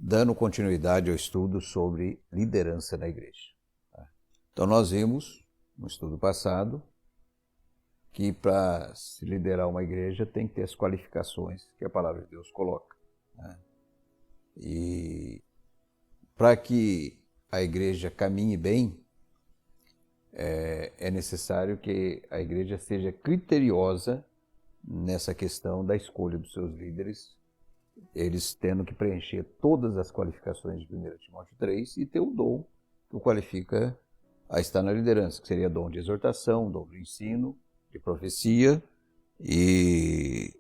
dando continuidade ao estudo sobre liderança na igreja. Então nós vimos, no estudo passado, que para se liderar uma igreja tem que ter as qualificações que a palavra de Deus coloca. E para que a igreja caminhe bem, é necessário que a igreja seja criteriosa nessa questão da escolha dos seus líderes, eles tendo que preencher todas as qualificações de 1 Timóteo 3 e ter o dom que o qualifica a estar na liderança, que seria dom de exortação, dom do ensino, de profecia e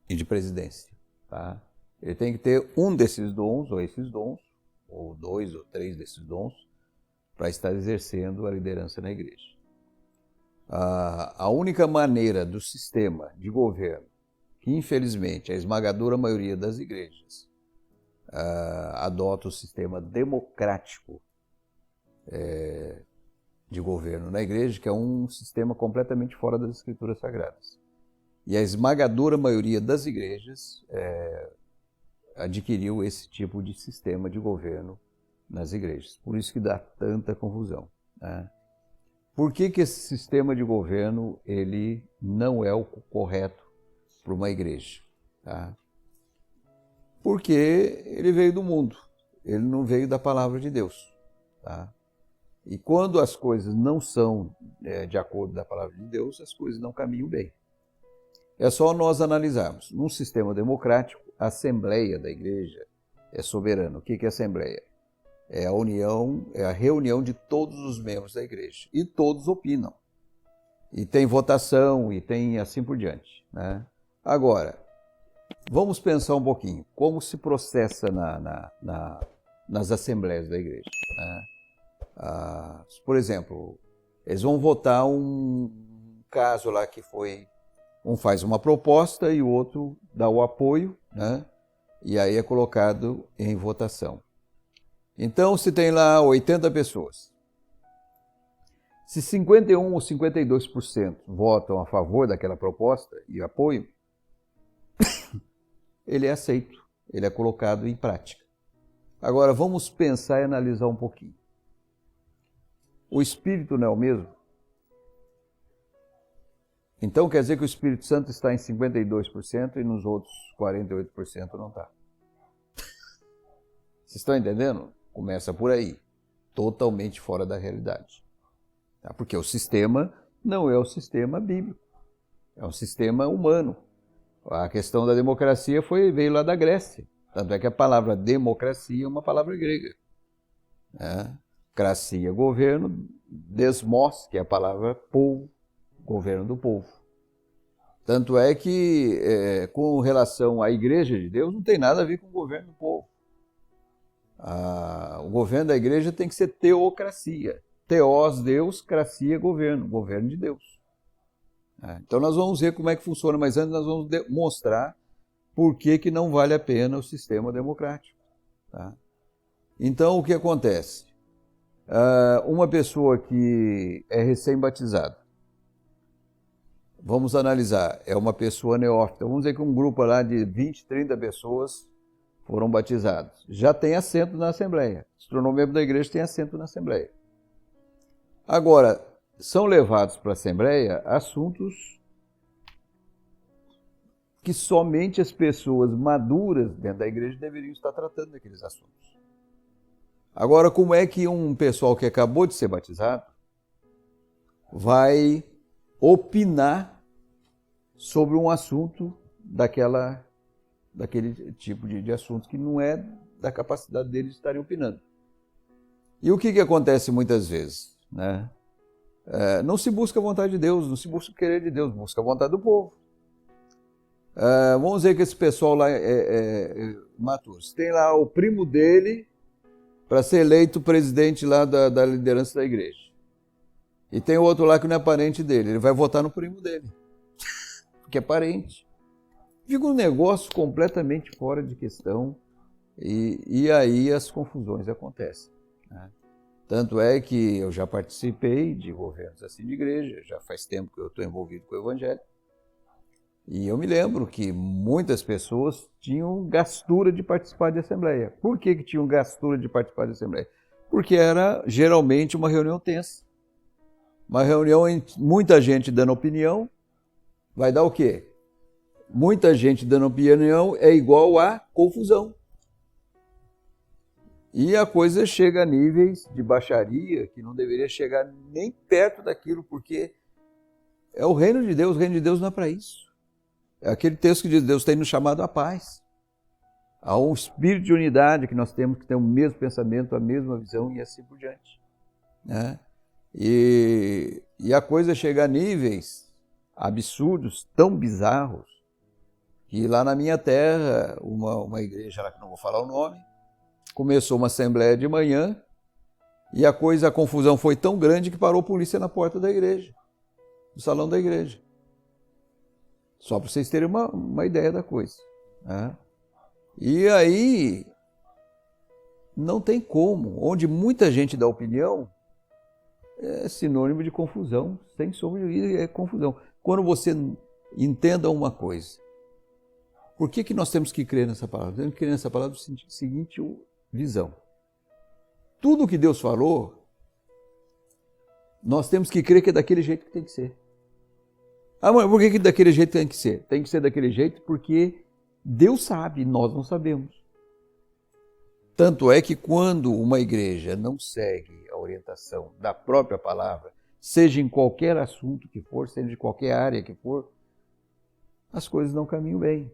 de presidência. Tá? Ele tem que ter um desses dons, ou esses dons, ou 2 ou 3 desses dons, para estar exercendo a liderança na igreja. A única maneira do sistema de governo, que infelizmente a esmagadora maioria das igrejas adota o sistema democrático de governo na igreja, que é um sistema completamente fora das Escrituras Sagradas. E a esmagadora maioria das igrejas adquiriu esse tipo de sistema de governo nas igrejas. Por isso que dá tanta confusão. Né? Por que esse sistema de governo ele não é o correto para uma igreja? Tá? Porque ele veio do mundo, ele não veio da palavra de Deus. Tá? E quando as coisas não são de acordo da palavra de Deus, as coisas não caminham bem. É só nós analisarmos. Num sistema democrático, a assembleia da igreja é soberana. O que é assembleia? É a união, é a reunião de todos os membros da igreja. E todos opinam. E tem votação, e tem assim por diante. Né? Agora, vamos pensar um pouquinho. Como se processa nas assembleias da igreja? Né? Por exemplo, eles vão votar um caso lá que foi... Um faz uma proposta e o outro dá o apoio, né? E aí é colocado em votação. Então, se tem lá 80 pessoas, se 51 ou 52% votam a favor daquela proposta e apoio, ele é aceito, ele é colocado em prática. Agora, vamos pensar e analisar um pouquinho. O Espírito não é o mesmo? Então quer dizer que o Espírito Santo está em 52% e nos outros 48% não está. Vocês estão entendendo? Começa por aí. Totalmente fora da realidade. Tá? Porque o sistema não é o sistema bíblico. É um sistema humano. A questão da democracia veio lá da Grécia. Tanto é que a palavra democracia é uma palavra grega. Né? Cracia, governo, desmos, que é a palavra povo, governo do povo. Tanto é que, com relação à Igreja de Deus, não tem nada a ver com o governo do povo. O governo da igreja tem que ser teocracia. Teós, Deus, cracia, governo. Governo de Deus. Então nós vamos ver como é que funciona, mas antes nós vamos mostrar por que não vale a pena o sistema democrático. Tá? Então o que acontece? Uma pessoa que é recém-batizada, vamos analisar, é uma pessoa neófita. Vamos dizer que um grupo lá de 20, 30 pessoas foram batizados. Já tem assento na Assembleia. Se tornou membro da igreja, tem assento na Assembleia. Agora, são levados para a Assembleia assuntos que somente as pessoas maduras dentro da igreja deveriam estar tratando daqueles assuntos. Agora, como é que um pessoal que acabou de ser batizado vai opinar sobre um assunto daquele tipo de assunto que não é da capacidade deles de estarem opinando? E o que acontece muitas vezes? Né? Não se busca a vontade de Deus, não se busca o querer de Deus, busca a vontade do povo. Vamos dizer que esse pessoal lá é maturo. Se tem lá o primo dele para ser eleito presidente lá da liderança da igreja. E tem outro lá que não é parente dele, ele vai votar no primo dele, porque é parente. Fica um negócio completamente fora de questão e aí as confusões acontecem. Né? Tanto é que eu já participei de governos assim de igreja, já faz tempo que eu estou envolvido com o Evangelho. E eu me lembro que muitas pessoas tinham gastura de participar de assembleia. Por que tinham gastura de participar de assembleia? Porque era geralmente uma reunião tensa. Uma reunião em muita gente dando opinião, vai dar o quê? Muita gente dando opinião é igual a confusão. E a coisa chega a níveis de baixaria que não deveria chegar nem perto daquilo, porque é o reino de Deus não é para isso. É aquele texto que diz, Deus tem nos chamado à paz. Há um espírito de unidade que nós temos que ter o mesmo pensamento, a mesma visão e assim por diante. Né? E a coisa chega a níveis absurdos, tão bizarros, que lá na minha terra, uma igreja lá que não vou falar o nome, começou uma assembleia de manhã e a confusão foi tão grande que parou a polícia na porta da igreja, no salão da igreja. Só para vocês terem uma ideia da coisa. Né? E aí, não tem como. Onde muita gente dá opinião, é sinônimo de confusão, sem sombra de dúvida, é confusão. Quando você entenda uma coisa, por que nós temos que crer nessa palavra? Temos que crer nessa palavra no seguinte visão. Tudo que Deus falou, nós temos que crer que é daquele jeito que tem que ser. Ah, mas por que daquele jeito tem que ser? Tem que ser daquele jeito porque Deus sabe, nós não sabemos. Tanto é que quando uma igreja não segue a orientação da própria palavra, seja em qualquer assunto que for, seja de qualquer área que for, as coisas não caminham bem.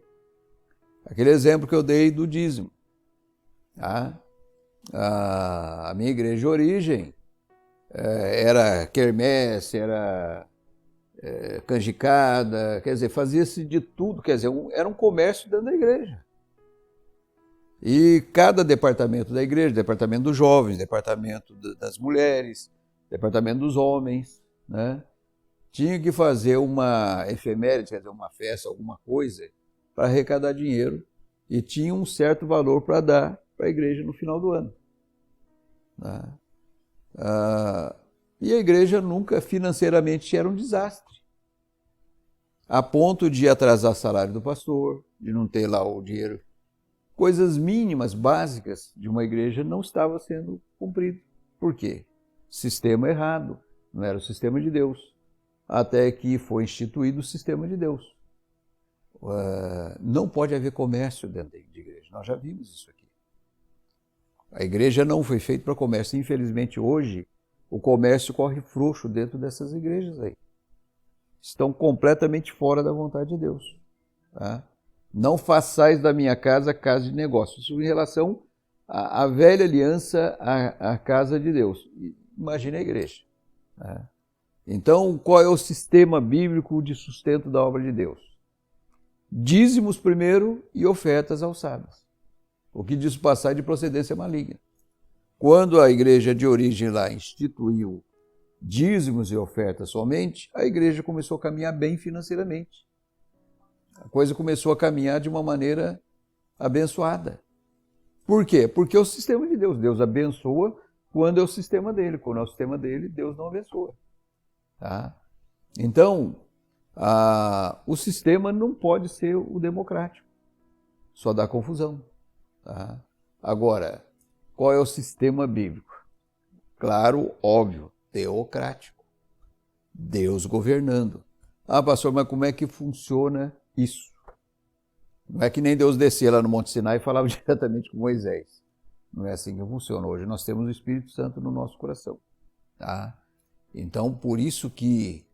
Aquele exemplo que eu dei do dízimo. A minha igreja de origem era quermesse, era canjicada, quer dizer, fazia-se de tudo, quer dizer, era um comércio dentro da igreja. E cada departamento da igreja, departamento dos jovens, departamento das mulheres, departamento dos homens, né, tinha que fazer uma efeméride, quer dizer, uma festa, alguma coisa, para arrecadar dinheiro, e tinha um certo valor para dar para a igreja no final do ano. Né? E a igreja nunca financeiramente era um desastre, a ponto de atrasar salário do pastor, de não ter lá o dinheiro. Coisas mínimas, básicas de uma igreja não estava sendo cumprido. Por quê? Sistema errado, não era o sistema de Deus, até que foi instituído o sistema de Deus. Não pode haver comércio dentro de igreja, nós já vimos isso aqui. A igreja não foi feita para comércio, infelizmente hoje o comércio corre frouxo dentro dessas igrejas aí. Estão completamente fora da vontade de Deus. Tá? Não façais da minha casa de negócio. Isso em relação à velha aliança, à casa de Deus. Imagine a igreja. Tá? Então, qual é o sistema bíblico de sustento da obra de Deus? Dízimos primeiro e ofertas aos sábios. O que diz passar de procedência maligna. Quando a igreja de origem lá instituiu dízimos e ofertas somente, a igreja começou a caminhar bem financeiramente. A coisa começou a caminhar de uma maneira abençoada. Por quê? Porque é o sistema de Deus. Deus abençoa quando é o sistema dele. Quando é o sistema dele, Deus não abençoa. Tá? Então, o sistema não pode ser o democrático. Só dá confusão. Tá? Agora, qual é o sistema bíblico? Claro, óbvio, teocrático. Deus governando. Ah, pastor, mas como é que funciona isso? Não é que nem Deus descia lá no Monte Sinai e falava diretamente com Moisés. Não é assim que funciona. Hoje nós temos o Espírito Santo no nosso coração. Tá? Então, por isso que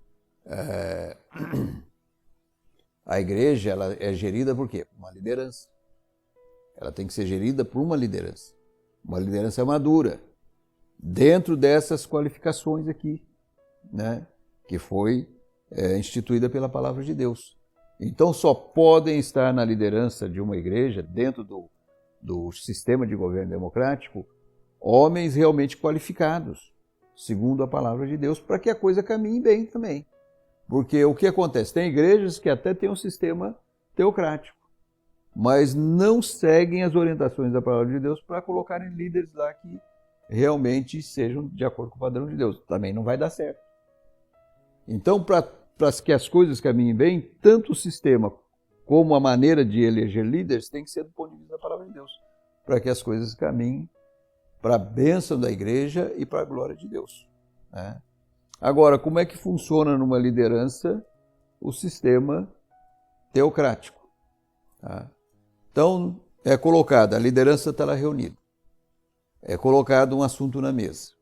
a igreja ela é gerida por quê? Por uma liderança. Ela tem que ser gerida por uma liderança madura, dentro dessas qualificações aqui, né, que foi instituída pela palavra de Deus. Então só podem estar na liderança de uma igreja, dentro do sistema de governo democrático, homens realmente qualificados, segundo a palavra de Deus, para que a coisa caminhe bem também. Porque o que acontece? Tem igrejas que até têm um sistema teocrático, mas não seguem as orientações da palavra de Deus para colocarem líderes lá que realmente sejam de acordo com o padrão de Deus. Também não vai dar certo. Então, para que as coisas caminhem bem, tanto o sistema como a maneira de eleger líderes tem que ser do ponto de vista da palavra de Deus, para que as coisas caminhem para a bênção da igreja e para a glória de Deus, né? Agora, como é que funciona numa liderança o sistema teocrático? Tá? Então, é colocada, a liderança está lá reunida, é colocado um assunto na mesa.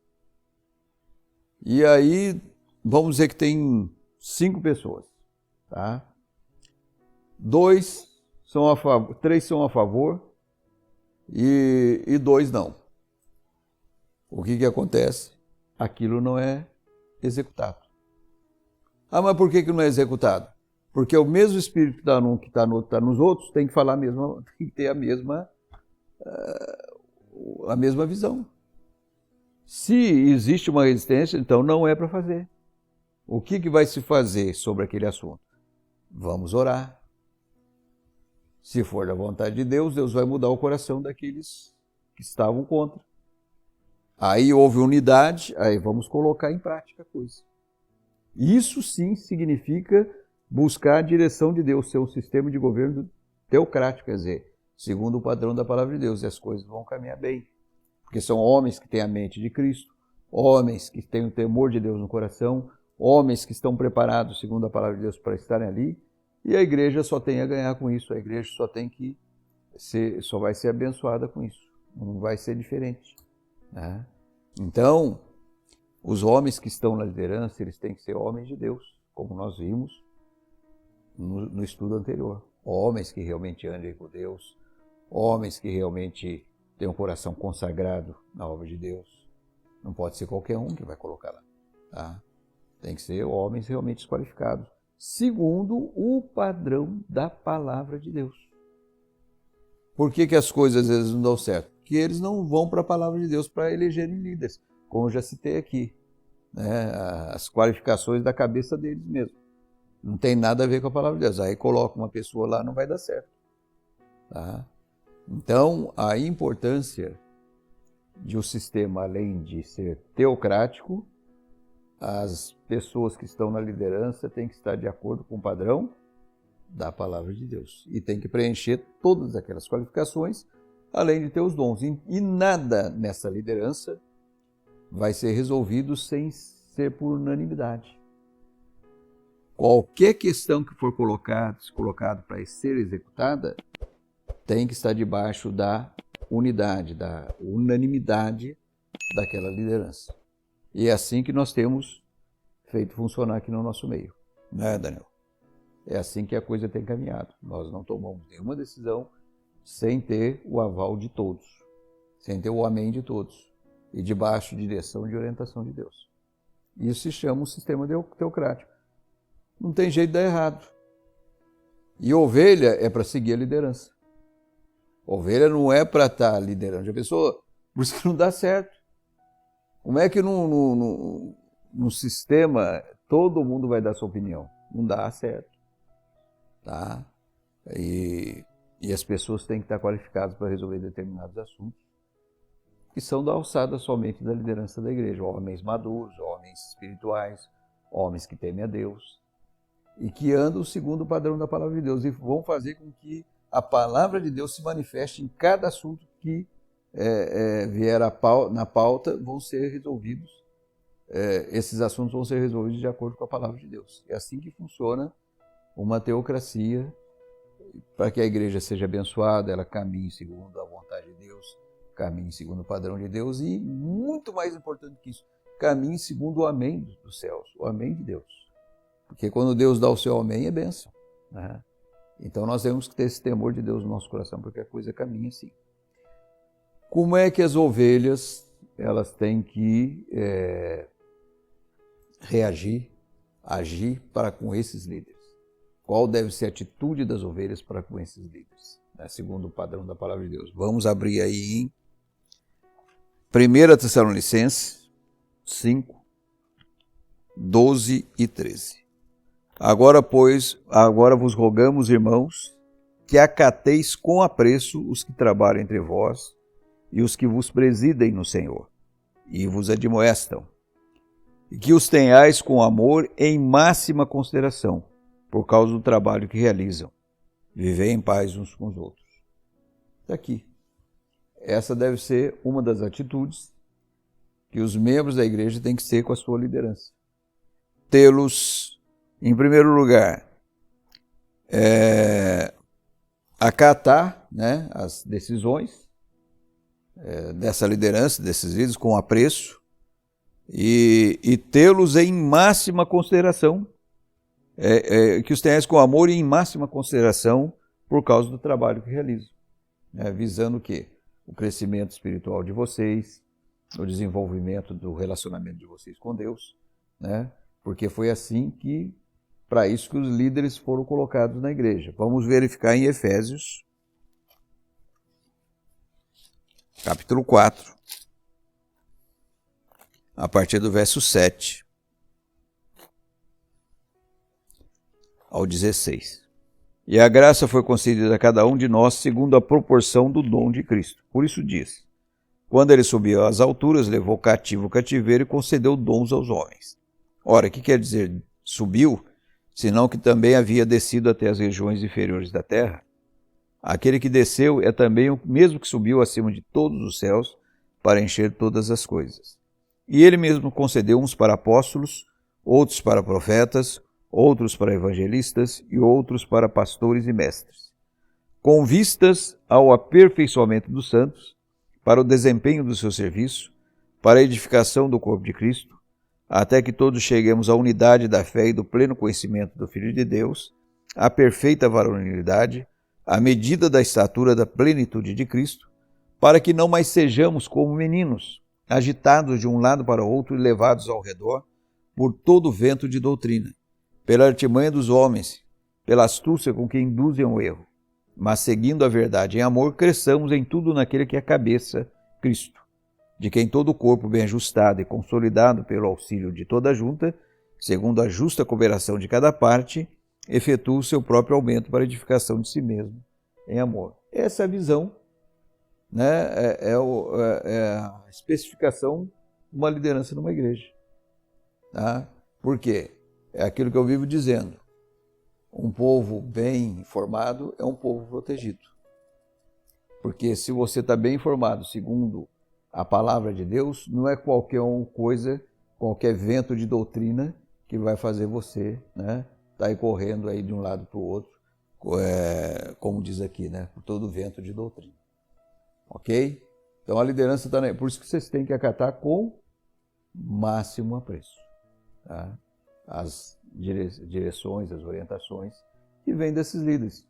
E aí, vamos dizer que tem 5 pessoas, tá? 3 são a favor e 2 não. O que acontece? Aquilo não é executado. Ah, mas por que não é executado? Porque o mesmo espírito que está num, que está no outro, está nos outros, tem que falar tem que ter a mesma visão. Se existe uma resistência, então não é para fazer. O que vai se fazer sobre aquele assunto? Vamos orar. Se for da vontade de Deus, Deus vai mudar o coração daqueles que estavam contra. Aí houve unidade, aí vamos colocar em prática a coisa. Isso sim significa buscar a direção de Deus, ser um sistema de governo teocrático, quer dizer, segundo o padrão da palavra de Deus, e as coisas vão caminhar bem. Porque são homens que têm a mente de Cristo, homens que têm o temor de Deus no coração, homens que estão preparados, segundo a palavra de Deus, para estarem ali, e a igreja só tem a ganhar com isso, a igreja só vai ser abençoada com isso, não vai ser diferente, né? Então, os homens que estão na liderança, eles têm que ser homens de Deus, como nós vimos no estudo anterior. Homens que realmente andem com Deus, homens que realmente têm um coração consagrado na obra de Deus. Não pode ser qualquer um que vai colocar lá, tá? Tem que ser homens realmente qualificados, segundo o padrão da palavra de Deus. Por que as coisas às vezes não dão certo? Porque eles não vão para a palavra de Deus para elegerem líderes, como eu já citei aqui, né? As qualificações da cabeça deles mesmo. Não tem nada a ver com a palavra de Deus. Aí coloca uma pessoa lá, não vai dar certo, tá? Então, a importância de um sistema, além de ser teocrático, as pessoas que estão na liderança têm que estar de acordo com o padrão da palavra de Deus. E tem que preencher todas aquelas qualificações, além de ter os dons. E nada nessa liderança vai ser resolvido sem ser por unanimidade. Qualquer questão que for colocado para ser executada, tem que estar debaixo da unidade, da unanimidade daquela liderança. E é assim que nós temos feito funcionar aqui no nosso meio, né, Daniel? É assim que a coisa tem caminhado. Nós não tomamos nenhuma decisão sem ter o aval de todos, sem ter o amém de todos, e debaixo de direção e de orientação de Deus. Isso se chama um sistema teocrático. Não tem jeito de dar errado. E ovelha é para seguir a liderança. Ovelha não é para estar liderando a pessoa, por isso que não dá certo. Como é que no sistema todo mundo vai dar sua opinião? Não dá certo, tá? E as pessoas têm que estar qualificadas para resolver determinados assuntos que são da alçada somente da liderança da igreja. Homens maduros, homens espirituais, homens que temem a Deus e que andam segundo o padrão da palavra de Deus e vão fazer com que a palavra de Deus se manifeste em cada assunto que vier na pauta, vão ser resolvidos. Esses assuntos vão ser resolvidos de acordo com a palavra de Deus. É assim que funciona uma teocracia, para que a igreja seja abençoada, ela caminhe segundo a vontade de Deus, caminhe segundo o padrão de Deus e, muito mais importante que isso, caminhe segundo o amém dos céus, o amém de Deus. Porque quando Deus dá o seu amém, é bênção, né? Então nós temos que ter esse temor de Deus no nosso coração, porque a coisa caminha assim. Como é que as ovelhas elas têm que agir para com esses líderes? Qual deve ser a atitude das ovelhas para com esses líderes, né? Segundo o padrão da palavra de Deus. Vamos abrir aí em 1 Tessalonicenses 5, 12 e 13. Agora vos rogamos, irmãos, que acateis com apreço os que trabalham entre vós e os que vos presidem no Senhor, e vos admoestam, e que os tenhais com amor em máxima consideração, por causa do trabalho que realizam. Vivei em paz uns com os outros. Está aqui. Essa deve ser uma das atitudes que os membros da igreja têm que ter com a sua liderança. Tê-los, em primeiro lugar, acatar, né, as decisões dessa liderança, desses líderes, com apreço, e tê-los em máxima consideração, que os tenhais com amor e em máxima consideração por causa do trabalho que realizam, né, visando o quê? O crescimento espiritual de vocês, o desenvolvimento do relacionamento de vocês com Deus, né? Porque foi assim que, para isso que os líderes foram colocados na igreja. Vamos verificar em Efésios, capítulo 4, a partir do verso 7 ao 16. E a graça foi concedida a cada um de nós segundo a proporção do dom de Cristo. Por isso diz: quando ele subiu às alturas, levou cativo o cativeiro e concedeu dons aos homens. Ora, o que quer dizer subiu? Senão que também havia descido até as regiões inferiores da terra. Aquele que desceu é também o mesmo que subiu acima de todos os céus para encher todas as coisas. E ele mesmo concedeu uns para apóstolos, outros para profetas, outros para evangelistas e outros para pastores e mestres, com vistas ao aperfeiçoamento dos santos, para o desempenho do seu serviço, para a edificação do corpo de Cristo, até que todos cheguemos à unidade da fé e do pleno conhecimento do Filho de Deus, à perfeita varonilidade, à medida da estatura da plenitude de Cristo, para que não mais sejamos como meninos, agitados de um lado para o outro e levados ao redor por todo vento de doutrina, pela artimanha dos homens, pela astúcia com que induzem ao erro, mas seguindo a verdade em amor, cresçamos em tudo naquele que é a cabeça, Cristo, de quem todo o corpo bem ajustado e consolidado pelo auxílio de toda a junta, segundo a justa cooperação de cada parte, efetua o seu próprio aumento para a edificação de si mesmo em amor. Essa é a visão, né, é a especificação de uma liderança numa igreja. Tá? Por quê? É aquilo que eu vivo dizendo. Um povo bem informado é um povo protegido. Porque se você está bem informado segundo a palavra de Deus, não é qualquer coisa, qualquer vento de doutrina que vai fazer você, né, tá aí correndo aí de um lado para o outro, como diz aqui, né, por todo vento de doutrina. Ok? Então a liderança está aí. Por isso que vocês têm que acatar com máximo apreço. Tá? As direções, as orientações que vêm desses líderes.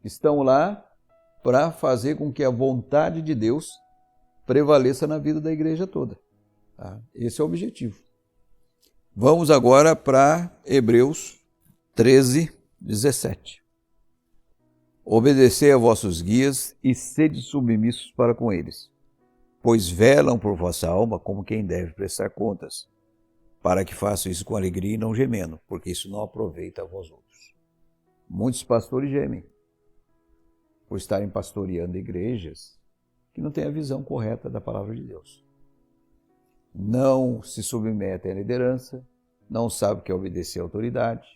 Estão lá para fazer com que a vontade de Deus prevaleça na vida da igreja toda. Tá? Esse é o objetivo. Vamos agora para Hebreus 13, 17. Obedecei a vossos guias e sede submissos para com eles, pois velam por vossa alma como quem deve prestar contas, para que façam isso com alegria e não gemendo, porque isso não aproveita a vós outros. Muitos pastores gemem por estarem pastoreando igrejas que não têm a visão correta da palavra de Deus. Não se submetem à liderança, não sabem o que é obedecer à autoridade,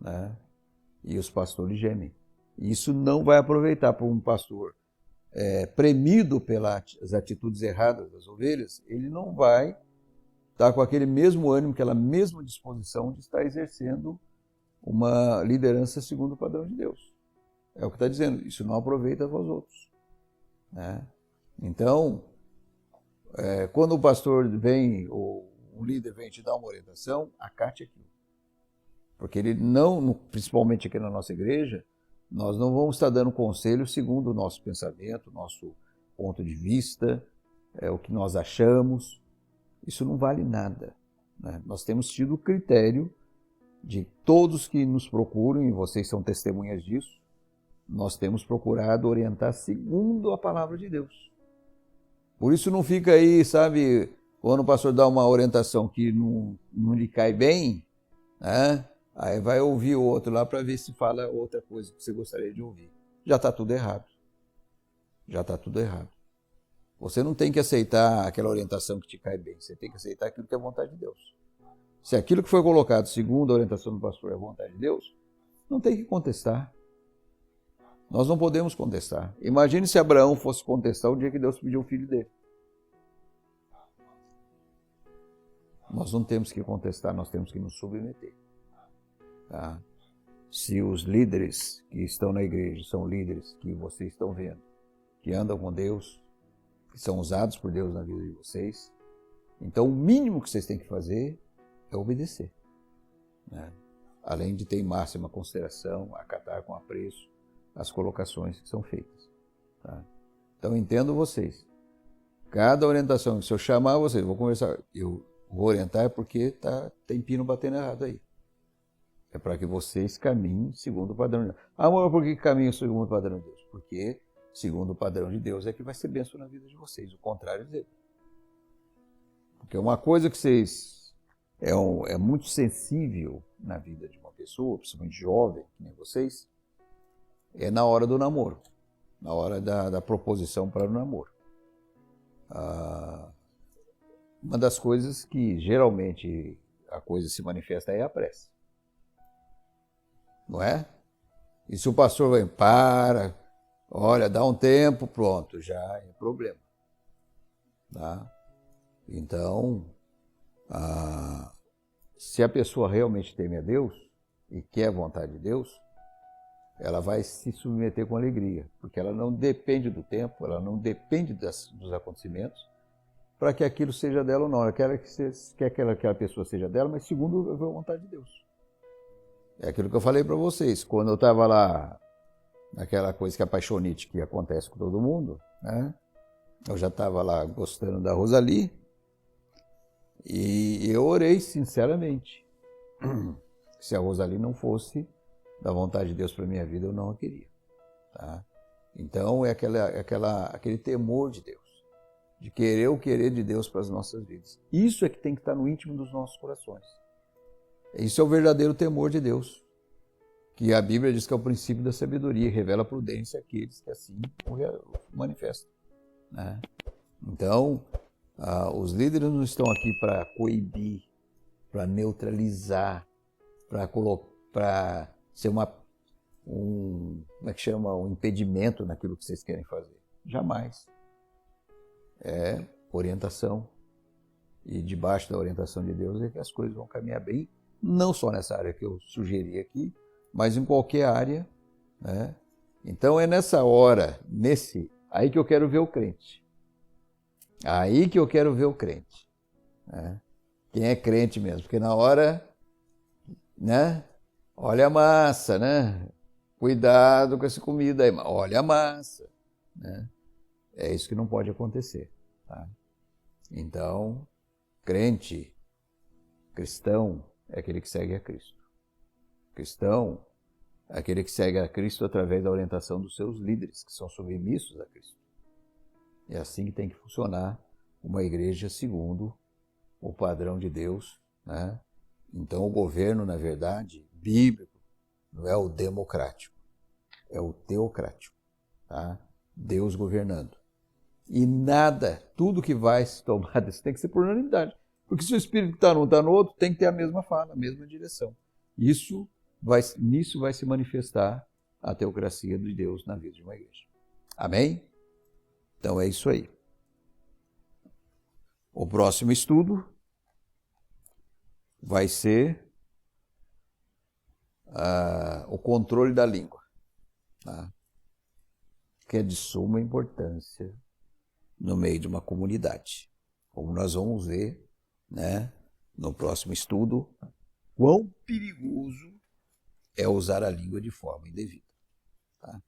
né? E os pastores gemem. Isso não vai aproveitar para um pastor premido pelas atitudes erradas das ovelhas, ele não vai estar com aquele mesmo ânimo, aquela mesma disposição de estar exercendo uma liderança segundo o padrão de Deus. É o que está dizendo, isso não aproveita a vós outros. Né? Então, quando o pastor vem, ou um líder vem te dar uma orientação, acate aquilo. Porque ele não, principalmente aqui na nossa igreja, nós não vamos estar dando conselho segundo o nosso pensamento, nosso ponto de vista, o que nós achamos. Isso não vale nada. Né? Nós temos tido o critério de todos que nos procuram, e vocês são testemunhas disso, nós temos procurado orientar segundo a palavra de Deus. Por isso não fica aí, sabe, quando o pastor dá uma orientação que não lhe cai bem, né? Aí vai ouvir o outro lá para ver se fala outra coisa que você gostaria de ouvir. Já está tudo errado. Já está tudo errado. Você não tem que aceitar aquela orientação que te cai bem, você tem que aceitar aquilo que é a vontade de Deus. Se aquilo que foi colocado segundo a orientação do pastor é a vontade de Deus, não tem que contestar. Nós não podemos contestar. Imagine se Abraão fosse contestar o dia que Deus pediu o filho dele. Nós não temos que contestar, nós temos que nos submeter. Tá? Se os líderes que estão na igreja são líderes que vocês estão vendo, que andam com Deus, que são usados por Deus na vida de vocês, então o mínimo que vocês têm que fazer é obedecer. Né? Além de ter em máxima consideração, acatar com apreço as colocações que são feitas. Tá? Então entendo vocês. Cada orientação que se eu chamar vocês, vou conversar, eu vou orientar porque tem pino batendo errado aí. É para que vocês caminhem segundo o padrão de Deus. Ah, mas por que caminham segundo o padrão de Deus? Porque segundo o padrão de Deus é que vai ser bênção na vida de vocês, o contrário dele. Porque uma coisa que vocês é muito sensível na vida de uma pessoa, principalmente jovem, que nem vocês, é na hora do namoro, na hora da proposição para o namoro. Uma das coisas que geralmente a coisa se manifesta é a pressa. Não é? E se o pastor vai, olha, dá um tempo, pronto, já é problema. Tá? Então, se a pessoa realmente teme a Deus e quer a vontade de Deus, ela vai se submeter com alegria, porque ela não depende do tempo, ela não depende dos acontecimentos para que aquilo seja dela ou não. Ela quer que aquela pessoa seja dela, mas segundo a vontade de Deus. É aquilo que eu falei para vocês, quando eu estava lá, naquela coisa que é apaixonite que acontece com todo mundo, né? Eu já estava lá gostando da Rosalie e eu orei sinceramente. Se a Rosalie não fosse da vontade de Deus para minha vida, eu não a queria. Tá? Então é aquele temor de Deus, de querer o querer de Deus para as nossas vidas. Isso é que tem que estar no íntimo dos nossos corações. Isso é o verdadeiro temor de Deus, que a Bíblia diz que é o princípio da sabedoria, revela a prudência àqueles que assim o manifestam. Né? Então, os líderes não estão aqui para coibir, para neutralizar, para ser um impedimento naquilo que vocês querem fazer. Jamais. É orientação. E debaixo da orientação de Deus é que as coisas vão caminhar bem, não só nessa área que eu sugeri aqui, mas em qualquer área. Né? Então é nessa hora, aí que eu quero ver o crente. Aí que eu quero ver o crente. Né? Quem é crente mesmo, porque na hora, né? Olha a massa, né? Cuidado com essa comida aí, olha a massa. Né? É isso que não pode acontecer. Tá? Então, crente, cristão, é aquele que segue a Cristo. Cristão é aquele que segue a Cristo através da orientação dos seus líderes, que são submissos a Cristo. É assim que tem que funcionar uma igreja segundo o padrão de Deus. Né? Então o governo, na verdade, bíblico, não é o democrático, é o teocrático. Tá? Deus governando. E tudo que vai se tomar tem que ser por unanimidade. Porque se o Espírito está num, está no outro, tem que ter a mesma fala, a mesma direção. Nisso vai se manifestar a teocracia de Deus na vida de uma igreja. Amém? Então é isso aí. O próximo estudo vai ser o controle da língua. Tá? Que é de suma importância no meio de uma comunidade. Como nós vamos ver, né, no próximo estudo, quão perigoso é usar a língua de forma indevida. Tá?